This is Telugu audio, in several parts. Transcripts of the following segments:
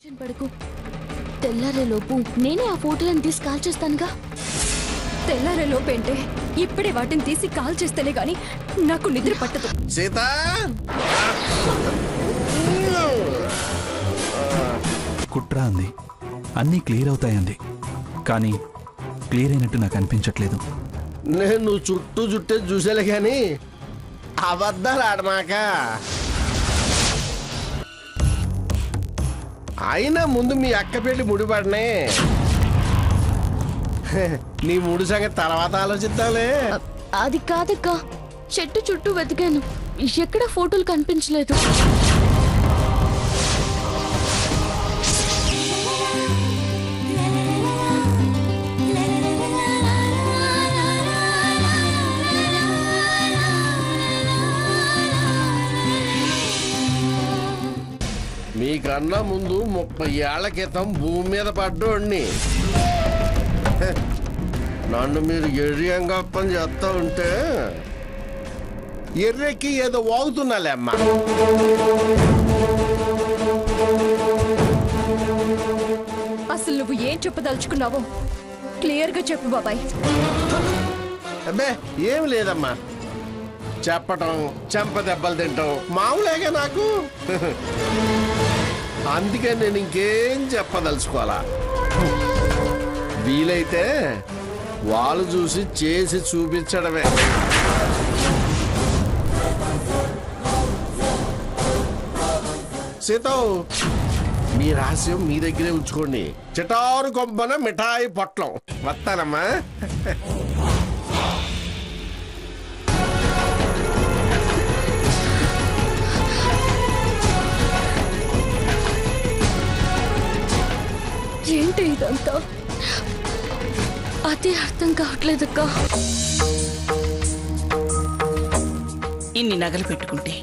పడుకు తెల్లారేలోపు నేనే ఆ ఫోటోలను తీసి కాల్ చేస్తానుగా. తెల్లారేలోపు ఏంటే? ఇప్పుడే వాటిని తీసి కాల్ చేస్తేనే గాని నాకు నిద్ర పట్టదు. సీత కుట్ర అంది, అన్నీ క్లియర్ అవుతాయంది, కానీ క్లియర్ అయినట్టు నాకు అనిపించట్లేదు. నేను చుట్టూ చుట్టే చూసేలే కానీ అబద్ధాలు ఆడమాక. అయినా ముందు మీ అక్క పెళ్లి ముడిపడినే, నీ ముడి సంగతి తర్వాత ఆలోచిద్దాంలే. అది కాదక్క, చెట్టు చుట్టూ వెతికాను, ఎక్కడ ఫోటోలు కనిపించలేదు. మీకన్నా ముందు 30 ఏళ్ల క్రితం భూమి మీద పడ్డోడిని. నన్ను మీరు ఎర్రియంగప్పని చేస్తా ఉంటే ఎర్రెక్కి ఏదో వాగుతున్నాలే అమ్మా. అసలు నువ్వు ఏం చెప్పదలుచుకున్నావో క్లియర్ గా చెప్పు బాబాయ్. అబ్బే ఏం లేదమ్మా, చెప్పటం చెంప దెబ్బలు తింటాం మామూలేగా నాకు. అందుకే నేను ఇంకేం చెప్పదలుచుకోవాలా. వీలైతే వాళ్ళు చూసి చేసి చూపించడమే. సీతో, మీ రహస్యం మీ దగ్గరే ఉంచుకోండి. చిటారు కొబ్బన మిఠాయి పొట్లం. వస్తానమ్మా. ఏంటి ఇదంతా? అదే అర్థం కావట్లేదక్క. ఇన్ని నగలు పెట్టుకుంటే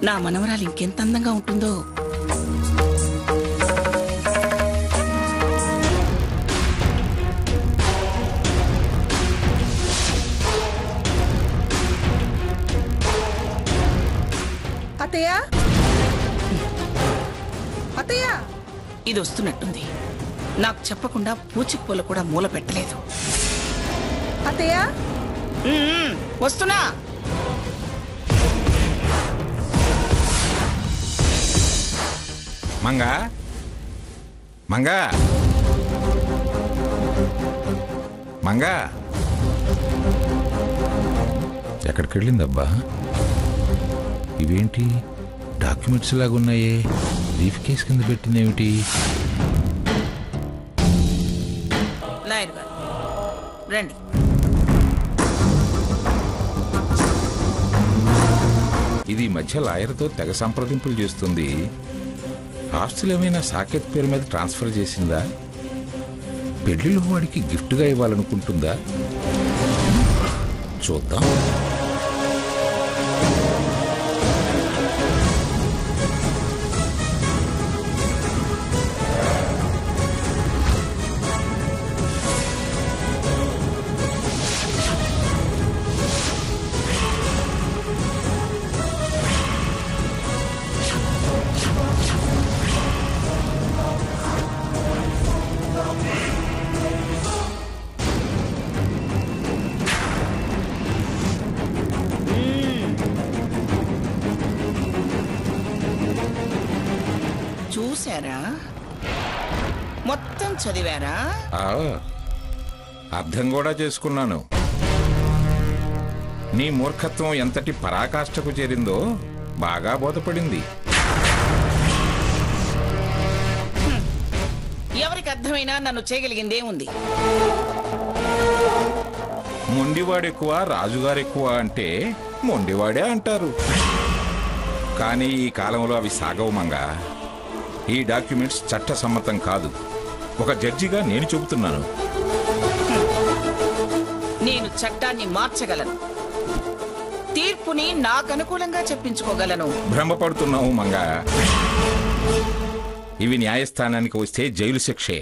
నా మనవరాలు ఇంకెంత అందంగా ఉంటుందో. అత్తయ్య, అత్తయ్య, ఇది వస్తున్నట్టుంది. నాకు చెప్పకుండా పూచిక పూల కూడా మూల పెట్టలేదు. అత్తయ్య, వస్తున్నా. మంగా మంగా మంగా ఎక్కడికి వెళ్ళిందబ్బా? ఇవేంటి డాక్యుమెంట్స్ లాగున్నాయే? బ్రీఫ్ కేస్ కింద పెట్టిందేమిటి? లాయర్ గారు రండి. ఇది మధ్య లాయర్తో తెగ సంప్రదింపులు చేస్తుంది. ఆస్తులు ఏమైనా సాకేత్ పేరు మీద ట్రాన్స్ఫర్ చేసిందా? పెళ్లిలో వాడికి గిఫ్ట్గా ఇవ్వాలనుకుంటుందా? చూద్దాం. చూసారా? మొత్తం చదివారా? అర్థం కూడా చేసుకున్నాను. నీ మూర్ఖత్వం ఎంతటి పరాకాష్ఠకు చేరిందో బాగా బోధపడింది. ఎవరికి అర్థమైనా నన్ను చేయగలిగిందేముంది? మొండివాడెక్కువ రాజుగారెక్కువ అంటే మొండివాడే అంటారు. కానీ ఈ కాలంలో అవి సాగవు మంగా. ఈ డాక్యుమెంట్స్ చట్టసమ్మతం కాదు. ఒక జడ్జిగా నేను చెబుతున్నాను. నేను చట్టాన్ని మార్చగలను, తీర్పుని నాకు అనుకూలంగా చెప్పించుకోగలను. భ్రమపడుతున్నావు మంగా. ఇవి న్యాయస్థానానికి వస్తే జైలు శిక్షే.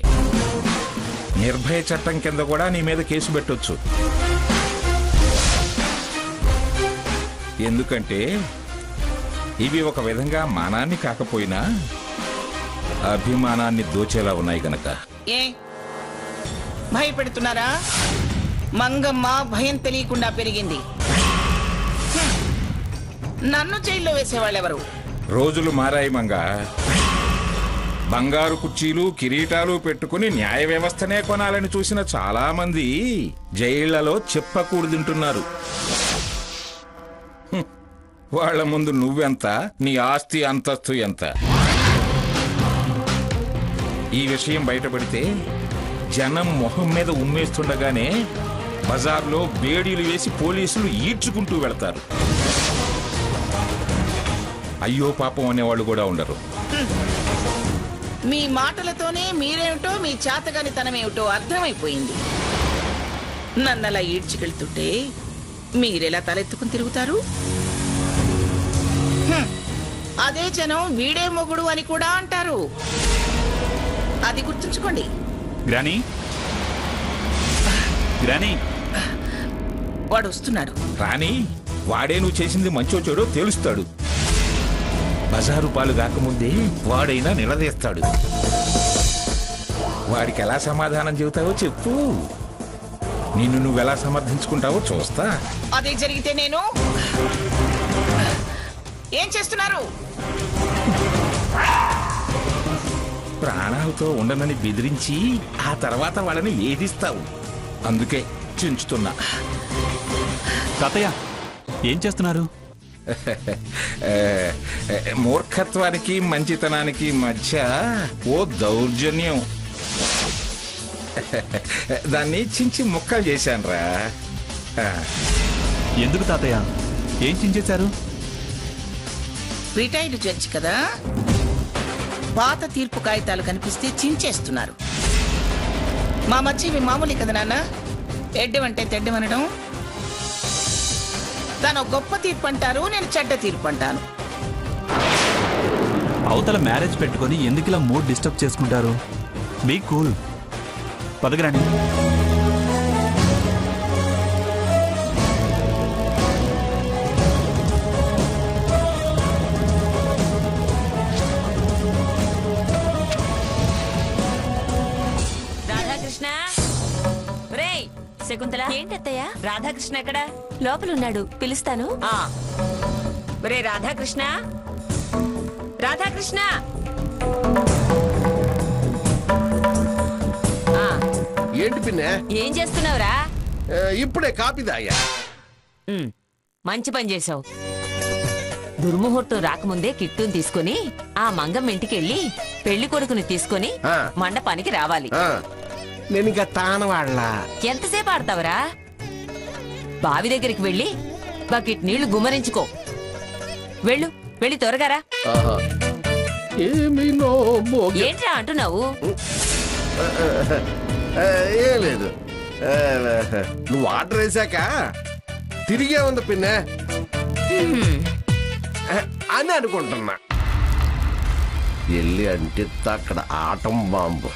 నిర్భయ చట్టం కింద కూడా నీ మీద కేసు పెట్టొచ్చు. ఎందుకంటే ఇవి ఒక విధంగా మానాన్ని కాకపోయినా అభిమానాన్ని దోచేలా ఉన్నాయి గనక. ఏ భయపెడుతున్నారా? మంగమ్మ భయం తెలియకుండా పెరిగింది. నన్ను జైల్లో వేసేవాళ్ళెవరు? రోజులు మారాయి మంగ. బంగారు కుర్చీలు కిరీటాలు పెట్టుకుని న్యాయ వ్యవస్థనే కొనాలని చూసిన చాలా మంది జైళ్లలో చెప్పకూడదింటున్నారు. వాళ్ల ముందు నువ్వెంత, నీ ఆస్తి అంతస్తు ఎంత? ఈ విషయం బయటపడితే జనం మొహం మీద ఉమ్మేస్తుండగానే బజార్లో బేడీలు వేసి పోలీసులు ఈడ్చుకుంటూ వెళతారు. అయ్యో పాపం అనేవాళ్ళు కూడా ఉండరు. మీ మాటలతోనే మీరేమిటో మీ చాతగానితనమేమిటో అర్థమైపోయింది. నన్నలా ఈడ్చుకెళ్తుంటే మీరెలా తలెత్తుకుని తిరుగుతారు? అదే జనం వీడే మొగుడు అని కూడా అంటారు. అది గుర్తుంచుకోండి. గ్రానీ, గ్రానీ, వాడు వస్తున్నాడు. రాని వాడే నువ్వు చేసింది మంచో చెడో తేలుస్తాడు. బజారు పాలు కాకముందే వాడైనా నిలదీస్తాడు. వాడికి ఎలా సమాధానం చెబుతావో చెప్పు. నిన్ను నువ్వెలా సమర్థించుకుంటావో చూస్తా. అదే జరిగితే నేను ఏం చేస్తున్నారు? ప్రాణాలతో ఉండనని బెదిరించి ఆ తర్వాత వాళ్ళని వేధిస్తావు. అందుకే చించుతున్నా. తాతయ్య ఏం చేస్తున్నారు? మూర్ఖత్వానికి మంచితనానికి మధ్య ఓ దౌర్జన్యం. దాన్ని చించి ముక్కలు చేశానురా. ఎందుకు తాతయ్య? ఏం చించేశారు? రిటైర్డ్ జడ్జి కదా, పాత తీర్పు కాగితాలు కనిపిస్తే చించేస్తున్నారు. మా మధ్య ఇవి మామూలే కదా నాన్న. ఎడ్డమంటే తెడ్డమనడం. తను గొప్ప తీర్పు అంటారు, నేను చెడ్డ తీర్పు అంటాను. అవతల మ్యారేజ్ పెట్టుకొని ఎందుకు ఇలా మూడ్ డిస్టర్బ్ చేసుకుంటారు? Be cool. పదగరాని. రాధాకృష్ణ, రేయ్ శకుంతల. ఏంటత్తయ్య? రాధాకృష్ణ ఎక్కడ? లోపలున్నాడు, పిలుస్తాను. రే రాధాకృష్ణ, రాధాకృష్ణ. ఏంటి పిన్నే? ఏం చేస్తున్నావురా? ఇప్పుడే కాపీ తాగా. మంచి పని చేసావు. దుర్ముహూర్తం రాకముందే కిట్టుని తీసుకుని ఆ మంగమ్మ ఇంటికెళ్ళి పెళ్లి కొడుకుని తీసుకుని మండపానికి రావాలి. నేను ఇంకా తానవాడలా. ఎంతసేపు ఆడతావరా? బావి దగ్గరికి వెళ్ళి బకెట్ నీళ్లు గుమ్మరించుకో. వెళ్ళు, వెళ్ళి త్వరగారా. ఏంట్రా అంటున్నావు? ఏం లేదు. నువ్వు ఆర్డర్ వేసాక తిరిగే ఉంది పిన్నే అని అనుకుంటున్నా. వెళ్ళి అంటిస్తా అక్కడ ఆటం బాంబు.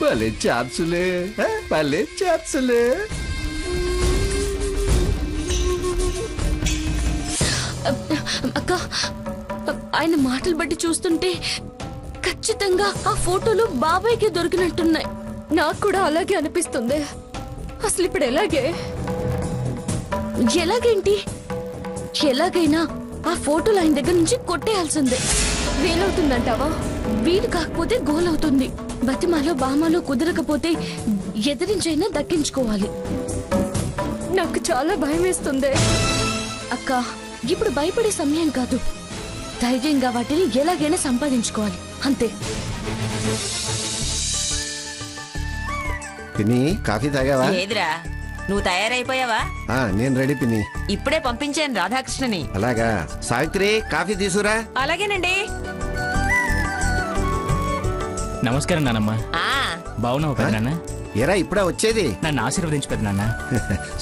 భలే చార్చులే, భలే చార్చులే. అక్క, ఆయన మాటలు బట్టి చూస్తుంటే ఖచ్చితంగా ఆ ఫోటోలు బాబాయ్కి దొరికినట్టున్నాయి. నాకు కూడా అలాగే అనిపిస్తుంది. అసలు ఇప్పుడు ఎలాగేంటి? ఎలాగైనా ఆ ఫోటోలు ఆయన దగ్గర నుంచి కొట్టేయాల్సిందే. వీలవుతుందంటావా? వీలు కాకపోతే గోల్ అవుతుంది. బతిమాలో బామాలో కుదరకపోతే ఎదిరించైనా దక్కించుకోవాలి. నాకు చాలా భయం వేస్తుంది. అక్క, ఇప్పుడు భయపడే సమయం కాదు. ధైర్యంగా వాటిని ఎలాగైనా సంపాదించుకోవాలి, అంతే. పిన్ని, కాఫీ తాగావా? లేదురా, నువ్వు తయారైపోయావా? నేను రెడీ పిన్ని. ఇప్పుడే పంపించాను రాధాకృష్ణని. అలాగా. సావిత్రి, కాఫీ తీసుకురా. అలాగేనండి. నమస్కారం నానమ్మ. బాగున్నావు పెద్దనాన్న? ఎరా ఇప్పుడే వచ్చేది? నన్ను ఆశీర్వదించు పెద్దనాన్న.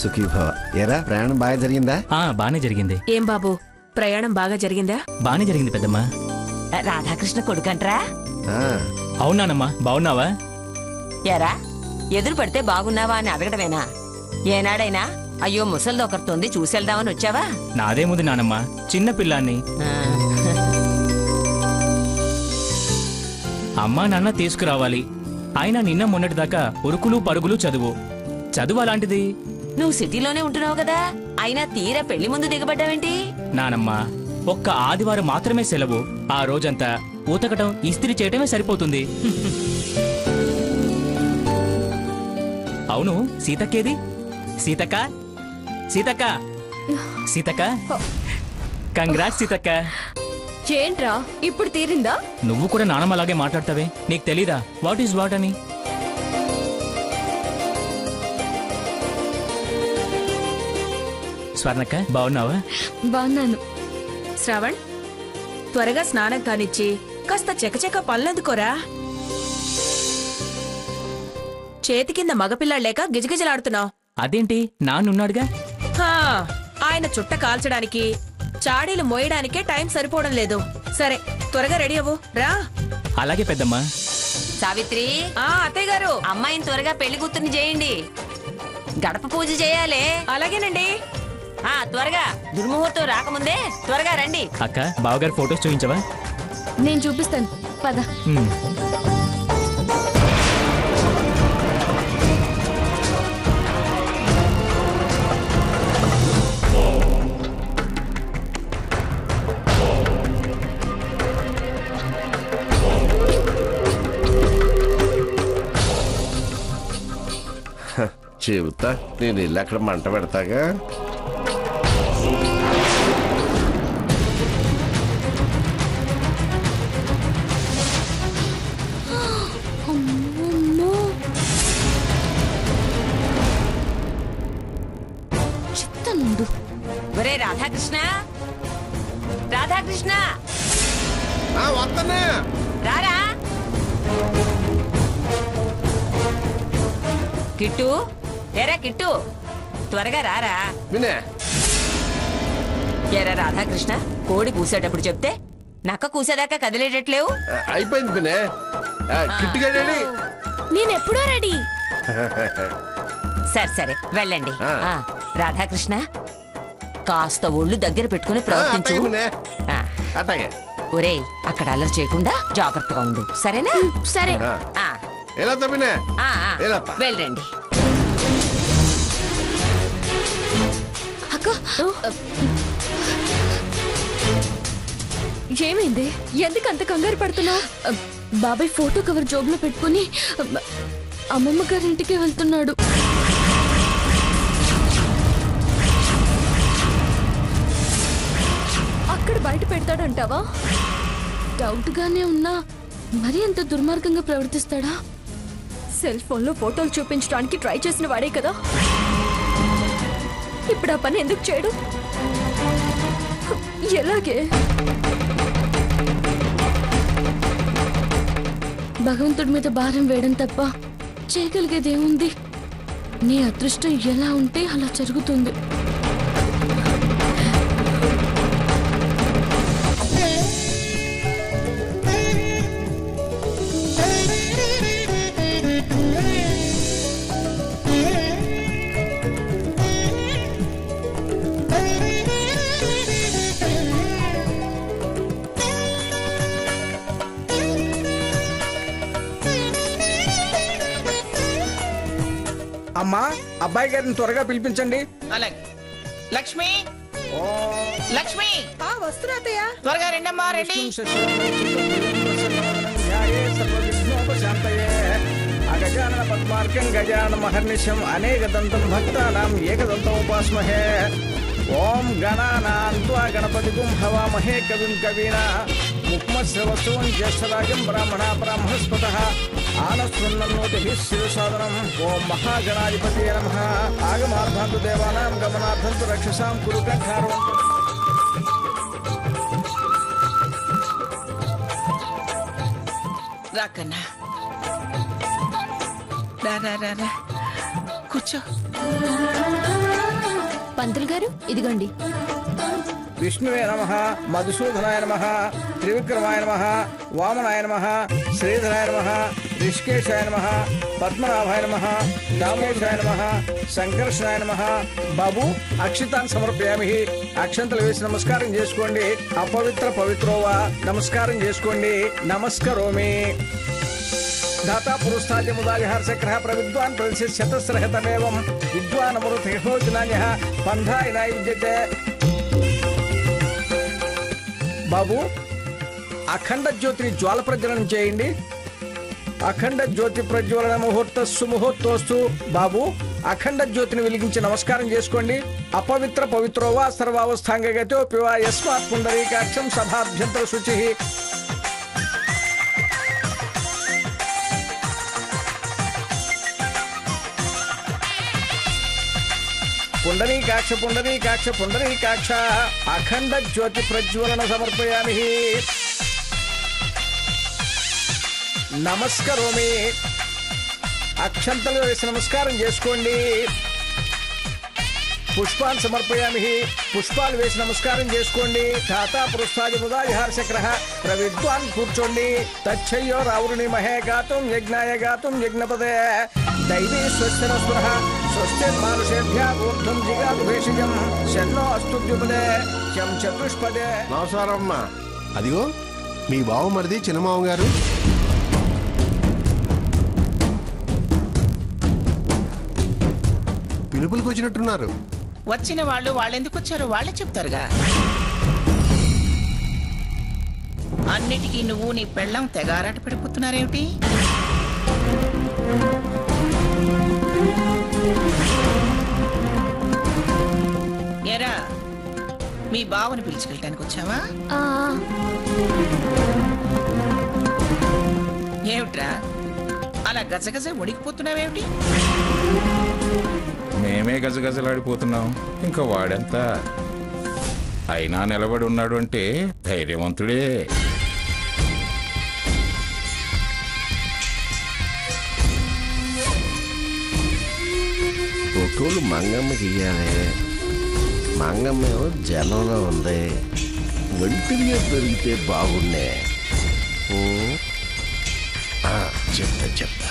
సుఖీభవ. ఎరా ప్రయాణం బాగా జరిగిందా? బానే జరిగింది. ఏం బాబు, ప్రయాణం బాగా జరిగిందా? బానే జరిగింది పెద్దమ్మా. రాధాకృష్ణ కొడుకంట్రా? అవునానమ్మా. బాగున్నావా? ఎరా, ఎదురు పడితే బాగున్నావా అని అడగడమేనా? ఏనాడైనా అయ్యో ముసల్దొకరుతోంది చూసేద్దామని వచ్చావా? నాదేముంది నానమ్మ, చిన్న పిల్లాన్ని. అమ్మా నాన్న తీసుకురావాలి. అయినా నిన్న మొన్నటి దాకా ఉరుకులు పరుగులు చదువు అలాంటిది. నువ్వు సిటీలోనే ఉంటున్నావు కదా, అయినా తీరా పెళ్లి ముందు దిగబడ్డావేంటి? నానమ్మా, ఒక్క ఆదివారం మాత్రమే సెలవు. ఆ రోజంతా ఉతకటం ఇస్త్రీ చేయటమే సరిపోతుంది. అవును, సీతక్కేది? సీతక్క, సీతక్క, సీతక్క, కంగ్రాట్స్ సీతక్క. ఏంట్రా ఇప్పుడు తీరిందా? నువ్వు కూడా నానమ్మలాగే మాట్లాడతావే, నీకు తెలీదా వాట్ ఈజ్ వాట్ అని? స్వర్ణక్క, బాగున్నావా? బాగున్నాను. శ్రావణ్, త్వరగా స్నానం కానిచ్చి కాస్త చెకచెక పనులందుకోరా. చేతి కింద మగపిల్లాడు లేక గిజగిజలాడుతున్నావు. అదేంటి, నాన్నున్నాడుగా. ఆయన చుట్ట కాల్చడానికి చాడీలు మోయడానికే టైం సరిపోవడం లేదు. సరే, త్వరగా రెడీ అవ్వు రా. అలాగే పెద్దమ్మా. సావిత్రి, అత్తయ్య గారు, అమ్మాయిని త్వరగా పెళ్లి కూతుర్ని చేయండి. గడప పూజ చేయాలి. అలాగేనండి. త్వరగా, దుర్ముహూర్తం రాకముందే త్వరగా రండి. అక్క, బావగారు ఫోటోస్ చూపించవా? నేను చూపిస్తాను, పద. చెబుతా, నేను వెళ్ళి అక్కడ మంట పెడతాగా. చిత్తనుండు. ఒరే రాధాకృష్ణ, రాధాకృష్ణ, వస్తానే. రారా. కిట్టు, ఎరా కిట్టు, త్వరగా రారా. వినే ఎరా రాధాకృష్ణ, కోడి కూసేటప్పుడు చెప్తే నక్క కూసేదాకా కదిలేటట్లేవు. అయిపోయింది వినే. కిట్టుగా రెడీ. నేనెప్పుడో రెడీ. సరే సరే, వెళ్ళండి. రాధాకృష్ణ, కాస్త ఒళ్ళు దగ్గర పెట్టుకుని ప్రవర్తించు. అట్లాగే. ఒరే, అక్కడ అల్లరి చేయకుండా జాగ్రత్తగా ఉండు, సరేనా? సరే. ఎలా తప్పినే వెళ్ళండి. అక్క, ఏమైంది? ఎందుకు అంత కంగారు పడుతున్నావు? బాబాయ్ ఫోటో కవర్ జోబులో పెట్టుకుని అమ్మమ్మ గారింటికి వెళ్తున్నాడు. అక్కడ బయట పెడతాడంటావా? డౌట్ గానే ఉన్నా మరీ అంత దుర్మార్గంగా ప్రవర్తిస్తాడా? సెల్ ఫోన్ లో ఫోటోలు చూపించడానికి ట్రై చేసిన వాడే కదా, ఇప్పుడు ఆ పని ఎందుకు చేయడు? ఎలాగే? భగవంతుడి మీద భారం వేయడం తప్ప చేయగలిగేదేముంది? నీ అదృష్టం ఎలా ఉంటే అలా జరుగుతుంది. అమ్మా, అబ్బాయి గారిని త్వరగా పిలిపించండి. అలాగే. లక్ష్మి, లక్ష్మి, వస్తున్నా అత్తయ్య. త్వరగా రెండమ్మా, రెడీ. అగజానన పద్మార్కం గజాన మహర్నిశం అనేక దంతం భక్తానాం ఏకదంతం ఉపాస్మహే. ఓం గణానాం త్వా గణపతిగుం హవామహే కవిం కవీనా ముఖ్మశ్రవసోం జ్యేష్ఠరాజం బ్రాహ్మణా బ్రాహ్మణస్పతః ఆనశృణ్వన్నోతిభిः శిరసాదనం. ఓం మహాగణాధిపతే నమః. ఆగమార్థంతు దేవానాం గమనార్థంతు రక్షసాం కురు కంఠారం. రాకన్నా, రా రా రా రా, కూర్చో. పంతులు గారు, ఇదిగోండి. విష్ణువే నమః మధుసూదనాయ నమః త్రివిక్రమాయ నమః వామనాయ నమః శ్రీధరాయ నమః రిషికేశాయ నమః పద్మనాభాయ నమః దామోదరాయ నమః సంకర్షణాయ నమః. బాబు అక్షితాన్ని సమర్పయామి. అక్షంతలు వేసి నమస్కారం చేసుకోండి. అపవిత్ర పవిత్రోవా నమస్కారం చేసుకోండి. నమస్కరోమి. దాతా పురుస్తాద్యముదాజహార చక్రః ప్రవిద్వాన్ ప్రవిశతస్రహతమేవం విద్వాన్ అమృతోజనాన్యః పంధాయ విద్యతే. బాబు అఖండ జ్యోతిని జ్వాల ప్రజ్వలనం చేయండి. అఖండ జ్యోతి ప్రజ్వలన ముహూర్త సుముహూర్తోస్తు. బాబు అఖండ జ్యోతిని వెలిగించి నమస్కారం చేసుకోండి. అపవిత్ర పవిత్రోవా సర్వావస్థాంగగతోపివా యస్మాత్ పుండరీకాక్షం సభాభ్యంతర శుచి. పుండరీకాక్ష పుండరీకాక్ష పుండరీకాక్ష అఖండ జ్యోతి ప్రజ్వలన సమర్పయామి. నమస్కరోమి. అక్షంతలు వేసి నమస్కారం చేసుకోండి. పుష్పాలు సమర్పయామి. పుష్పాలు వేసి నమస్కారం చేసుకోండి. ధాతా పురుస్తాది ముదాజహార చక్రః ప్రవిద్వాన్ కూర్చోండి. తచ్చయ్యో రావుని మహే గాతుం యజ్ఞాయ గాతుం యజ్ఞపదే దైవీ స్వస్తిరస్వః స్వస్తి మానుషేభ్యः ఊర్ధ్వం జిగాతు భేషజం శన్నో అస్తుద్యుపదే శం చతుష్పదే. నమస్కారం అమ్మా. అదిగో మీ బావమరిది చిన్నమావ గారు. పిలుపులకు వచ్చినట్టున్నారు. వచ్చిన వాళ్ళు వాళ్ళెందుకు వచ్చారో వాళ్ళే చెప్తారుగా. అన్నిటికీ నువ్వు నీ పెళ్ళం తెగారాట పడిపోతున్నారేమిటి? ఏరా మీ బావని పిలుచుకెళ్ళటానికి వచ్చావా? ఏమిట్రా అలా గజగజ ఉడికిపోతున్నావేమిటి? మేమే గజగజలాడిపోతున్నాం, ఇంకా వాడెంత. అయినా నిలబడి ఉన్నాడు అంటే ధైర్యవంతుడే. ఫోటోలు మంగమ్మకి ఇయ్యాలి. మంగమ్మ జనంలో ఉంది. ఒంటిగా పెరిగితే బాగుండే. చెప్తా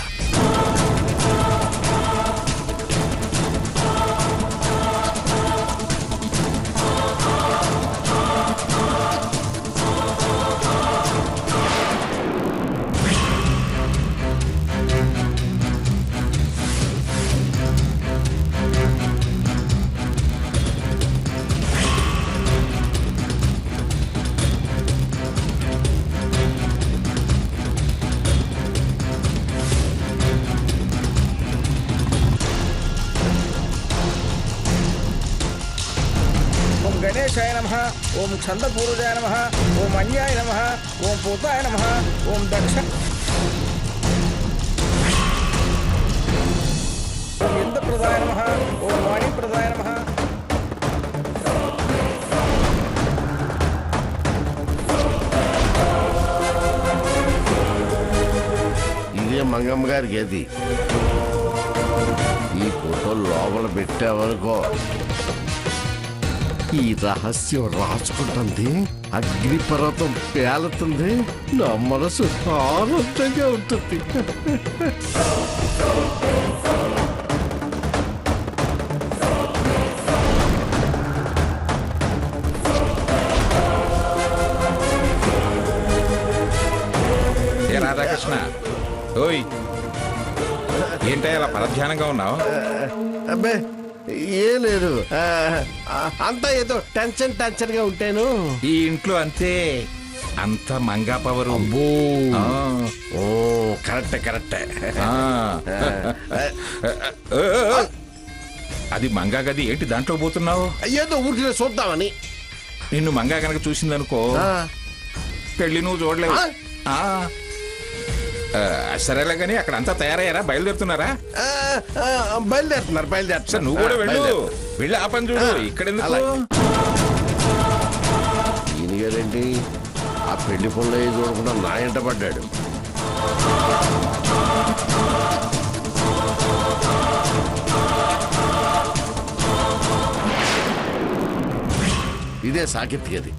గణేశాయ నమః. ఓం ఛందపూర్వజాయ నమః. ఓం అన్యాయ నమః. ఓం పూతాయ నమః. ఓం దక్ష ఓం ఇంద్రప్రదాయ నమః. ఓం వాణిప్రదాయ నమః. ఇదే మంగమ్మ గారి గది. ఈ ఫోటో లోపల పెట్టావనుకో, ఈ రహస్యం రాసుకుంటుంది, అగ్నిపర్వతం పేలుతుంది, నా మనసు ఆనందంగా ఉంటుంది. రాధాకృష్ణ, ఓయ్ ఏంటో ఇలా పరధ్యానంగా ఉన్నావు? అబ్బే ఏం లేదు, అంతా ఏదో టెన్షన్ గా ఉంటాను. ఈ ఇంట్లో అంతే, అంత మంగా పవరు. కరెక్టే. అది మంగా గది ఏంటి దాంట్లో పోతున్నావు? ఏదో ఊరికి చూద్దామని. నిన్ను మంగా కనుక చూసిందనుకో పెళ్లి నువ్వు చూడలేవు. సరేలే కానీ అక్కడ అంతా తయారయ్యారా? బయలుదేరుతున్నారా? బయలుదేరుతున్నారు. సార్ నువ్వు కూడా వెళ్ళు, వెళ్ళి ఆ పని చూడు. ఇక్కడ ఈయన గారేంటి ఆ పెళ్లి పనులు చూడకుండా నా ఎంట పడ్డాడు. ఇదే సాకెత్తి గది